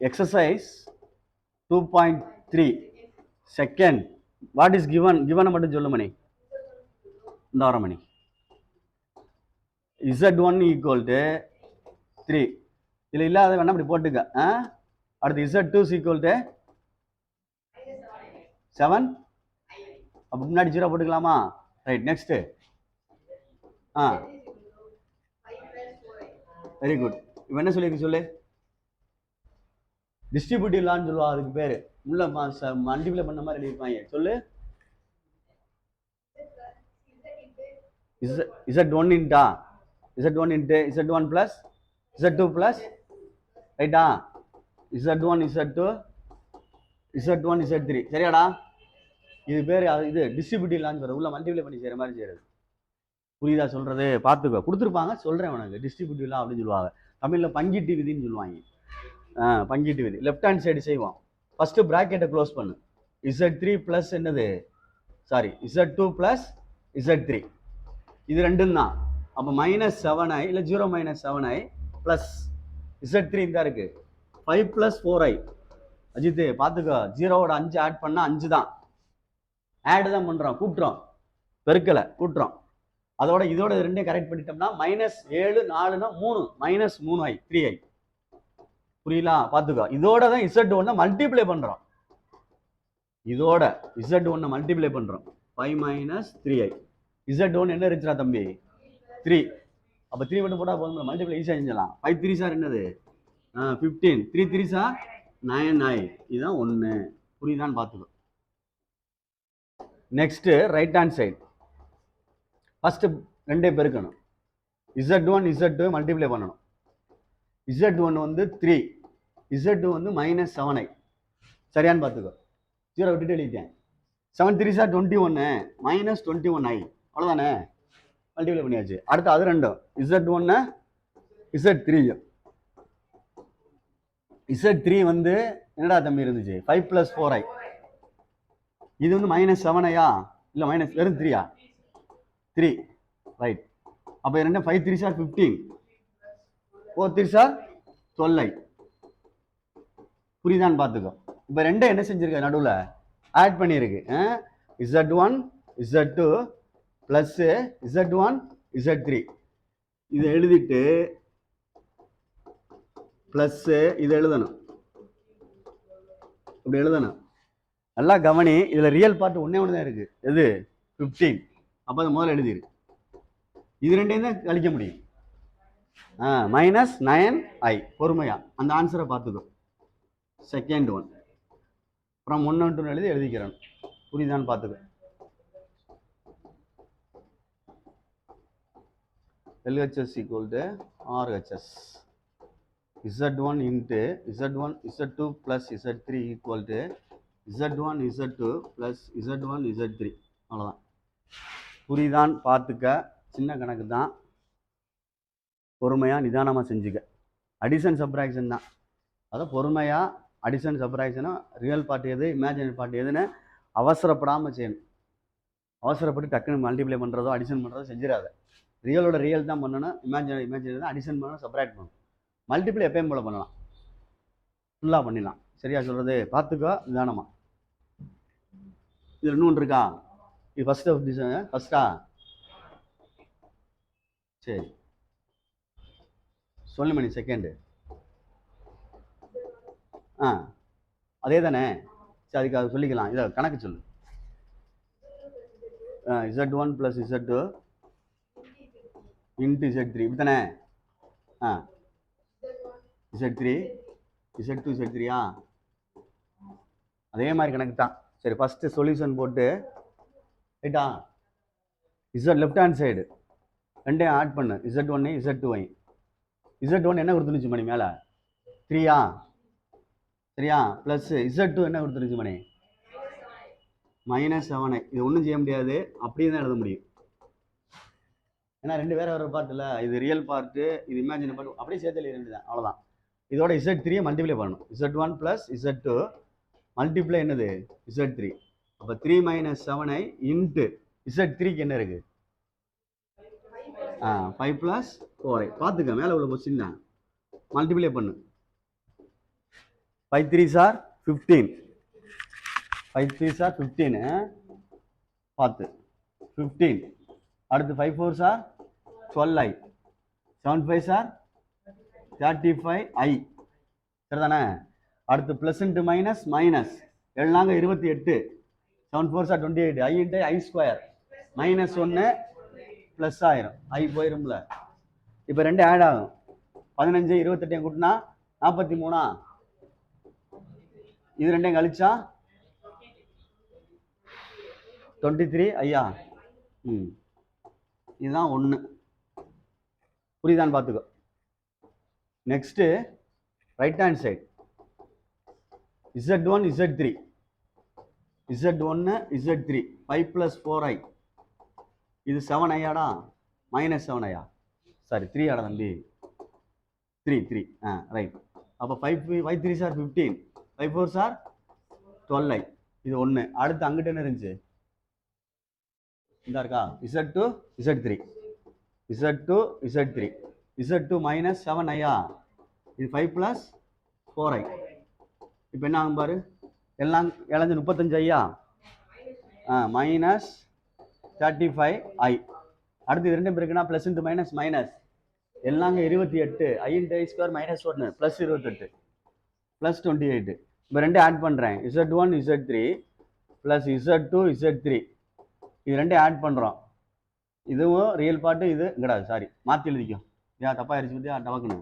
Exercise 2.3 second. What is given? கிவனை மட்டும் சொல்லு மணி. இந்த வர மணி. Z1 equal to 3. இதில் இல்லாத வேணா அப்படி போட்டுக்க. அடுத்து Z2 ஈக்குவல் டு 7. அப்போ முன்னாடி 0 போட்டுக்கலாமா? ரைட். நெக்ஸ்ட். Very good. இப்போ என்ன சொல்லியிருக்கு சொல்லு. டிஸ்ட்ரிபியூட்டிவ் லான்னு சொல்லுவா, அதுக்கு பேர். உள்ள மல்டிப்ளை பண்ண மாதிரி எழுதியிருப்பாங்க. சொல்லு. Z1 int a Z1 into Z1 plus Z2 plus, ரைட்டா? Z1 Z2 Z1 Z3. சரியாடா? இது பேர் இது டிஸ்ட்ரிபியூட்டிவ் லான்னு சொல்ற. உள்ள மல்டிப்ளை பண்ணி செய்கிற மாதிரி செய்கிறது. புரியுதா சொல்கிறது? பார்த்துக்கோ. கொடுத்துருப்பாங்க, சொல்கிறேன் உனக்கு. டிஸ்ட்ரிபியூட்டிவ் லா அப்படின்னு சொல்லுவாங்க. தமிழில் பங்கீட்டு விதின்னு சொல்லுவாங்க. பங்கீட்டு விதி. லெஃப்ட் ஹேண்ட் சைடு செய்வோம். ஃபஸ்ட்டு ப்ராக்கெட்டை க்ளோஸ் பண்ணு. Z3 ப்ளஸ் என்னது, சாரி Z2 ப்ளஸ் Z3. இது ரெண்டும் தான். அப்போ -7i இல்லை 0 - 7i ப்ளஸ் Z3 தான் இருக்கு. 5 + 4i. அஜித் பார்த்துக்கோ. 0வோட 5 ஆட் பண்ணால் 5 தான். ஆடு தான் பண்ணுறோம், கூட்டுறோம், பெருக்கலை கூட்டுறோம். அதோட இதோட ரெண்டையும் கரெக்ட் பண்ணிட்டோம்னா -7 4னா 3 -3i 3i. புரியல? பார்த்துக்கோ. இதோட தான் Z1 மல்டிப்ளை பண்ணுறோம். இதோட Z1 மல்டிப்ளை பண்ணுறோம். 5 - 3i. Z1 என்ன இருந்துச்சுடா தம்பி? 3. அப்போ 3 மட்டும் போட்டால் போதும், மல்டிப்ளை ஈஸியாக செஞ்சலாம். 5 3 சார் என்னது? 15. 3 3 சார் 9i. இதுதான் 1. புரியுதான்னு பார்த்துக்கோ. Next right hand side. First ரெண்டே பெருக்கணும். Z1 Z2 மல்டிப்ளை பண்ணணும். Z1 வந்து 3, Z2 வந்து -7i. சரியான்னு பார்த்துக்கோ. 0 விட்டுட்டு எழுதிட்டேன். 7 3 சார் 21 -21i. அவ்வளோதானே? மல்டிப்ளை பண்ணியாச்சு. அடுத்து அது ரெண்டும் Z1 Z3. Z3 வந்து என்னடா தம்பி இருந்துச்சு? 5 + 4i. இது வந்து -7iயா இல்லை வெறும் 3யா? 3. ரைட். அப்போ ரெண்டும் 5 3 சார் 15, 4 3 சார் 12i. புரியுதான்னு பார்த்துக்கோ. இப்போ ரெண்டும் என்ன செஞ்சிருக்க? நடுவில் ஆட் பண்ணியிருக்கு. Z1 Z2 plus Z1 Z3. இதை எழுதிட்டு ப்ளஸ் இதை எழுதணும். இப்படி எழுதணும். நல்லா கவனி. இதில் ரியல் பார்ட் ஒன்றே தான் இருக்குது. எது? 15. அப்போ அது முதல்ல எழுதிருக்கு. இது ரெண்டையும் தான் கழிக்க முடியும். -9i. பொறுமையா அந்த ஆன்சரை பார்த்துக்கோ. செகண்ட் ஒன் அப்புறம் 1 2 எழுதிக்கிறேன். புரியுதான்னு பார்த்துக்கோ. LHS = RHS. Z1 into Z1 Z2 plus Z3 equal to Z1 Z2 plus Z1 Z3. அவ்வளோதான். புரியுதான்னு பார்த்துக்க. சின்ன கணக்கு தான், பொறுமையாக நிதானமாக செஞ்சுக்க. அடிஷன் சப்ராக்ஷன் தான். அதான் பொறுமையாக அடிஷன் சப்ராக்ஷனும் ரியல் பார்ட் எது இமேஜினரி பார்ட் எதுன்னு அவசரப்படாமல் செய்யணும். அவசரப்பட்டு டக்குன்னு மல்டிப்ளை பண்ணுறதோ அடிஷன் பண்ணுறதோ செஞ்சிடாத. ரியலோட ரியல் தான் பண்ணணும், இமேஜினரி தான் அடிஷன் பண்ணணும், சப்ராக்ட் பண்ணணும். மல்டிப்ளை எப்பயும் போல பண்ணலாம், ஃபுல்லாக பண்ணிடலாம். சரியா சொல்கிறது? பார்த்துக்கோ நிதானமாக. இதில் இன்னொன்று இருக்கா? இது ஃபஸ்ட்டா? சரி சொல்லு மணி. செகண்டு அதே தானே? சரி, அதுக்கு அது சொல்லிக்கலாம். இதை கணக்கு சொல்லு. Z1 + Z2 × Z3 இப்படி தானே? Z3 Z2 Z3யா? அதே மாதிரி கணக்கு தான். சரி, ஃபஸ்ட்டு சொல்யூஷன் போட்டு ரைட்டா? லெஃப்ட் ஹேண்ட் சைடு ரெண்டையும் ஆட் பண்ணு. Z1 Z2. Z1 என்ன கொடுத்துருச்சு மணி? மேலே 3யா? சரியா? ப்ளஸ் Z2 என்ன கொடுத்துருச்சு மணி? -7i. இது ஒன்றும் செய்ய முடியாது, அப்படியே தான் எழுத முடியும். ஏன்னா ரெண்டு வேற பார்ட் இல்லை. இது ரியல் பார்ட்டு, இது இமேஜினரி பார்ட். அப்படியே சேர்த்து எழுத வேண்டியதான். அவ்வளோதான். இதோட Z3 மல்டிப்ளை பண்ணணும். Z1 + Z2 மல்டிப்ளை என்னது? Z3. அப்போ 3 - 7i இன்ட்டு Z3க்கு என்ன இருக்கு? 5 + 4i. பார்த்துக்க, மேலே உள்ள கொஸ்டின் தான். மல்டிப்ளை பண்ணு. 5 3s are 15. 5 3s are 15. பார்த்து 15. அடுத்து 5 4s are 12i. 7 5s are 35i. சரிதானே? அடுத்து பிளஸ் இன்ட்டு மைனஸ் மைனஸ் எழுநாங்க 28. 7 4s are 28. i into i square minus 1 plus ஆயிரும். ஐ போயிரும்ல. இப்போ ரெண்டு ஆட் ஆகும். 15 28 கூட்டினா 43. இது ரெண்டையும் கழிச்சா 23 ஐயா. இதுதான் 1. புரியுதான்னு பார்த்துக்கோ. Next right hand side Z1 Z3 Z1 Z3 5 + 4i. இது 7 ஐயாடா மைனஸ் 7 ஐயா சாரி 3 ஆடா தம்பி 3 ரைட். அப்போ 5 3s are 15. 5 4s are 12i. இது 1. அடுத்து அங்கிட்ட என்ன இருந்துச்சு? இந்த இருக்கா Z2 Z3 Z2 Z3 Z2 minus 7 ஐயா. இது 5 + 4i. இப்போ என்ன ஆகும் பாரு, எல்லாம் இழந்து 35 ஐயா மைனஸ் 35i. அடுத்து இது ரெண்டும் இருக்குன்னா ப்ளஸ் இன்ட்டு மைனஸ் மைனஸ் எல்லாங்க 28. i into i square minus 1 plus 28 plus 28. இப்போ ரெண்டும் ஆட் பண்ணுறேன். Z1 Z3 plus Z2 Z3 இது ரெண்டும் ஆட் பண்ணுறோம். இதுவும் ரியல் பார்ட்டு இது கிடையாது. சாரி மாற்றி எழுதிக்கும். ஏன் தப்பாக அடிச்சு பற்றி டவக்குன்னு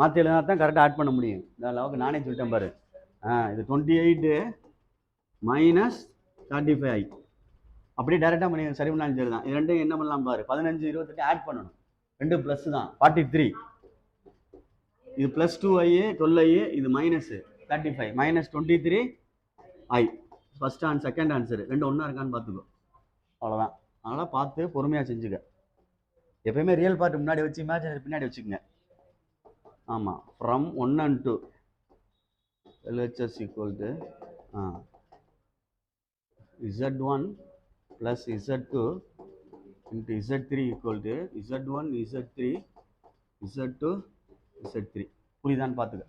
மாற்றி எழுதினா தான் கரெக்டாக ஆட் பண்ண முடியும். இந்த அளவுக்கு நானே சொல்லிட்டேன் பாரு. இது 28 மைனஸ் 35i. அப்படியே டேரெக்டாக பண்ணி சரி பண்ணாலும் சரி தான். இது ரெண்டும் என்ன பண்ணலாம் பாரு, 15 28 ஆட் பண்ணணும். ரெண்டு ப்ளஸ் தான் 43. இது ப்ளஸ் 2i 12i. இது minus 35 minus 23i. First answer second answer ரெண்டு ஒன்றா இருக்கான்னு பார்த்துக்கோ. அவ்வளோதான். அதனால் பார்த்து பொறுமையாக செஞ்சுக்க. எப்பயுமே ரியல் பார்ட் முன்னாடி வச்சு இமேஜினரி பின்னாடி வச்சுக்கோங்க. ஆமாம். From 1 and 2 LHS equal to Z1 plus Z2 into Z3 equal to Z1 Z3 Z2 Z3. புரியுதான்னு பார்த்துக்க.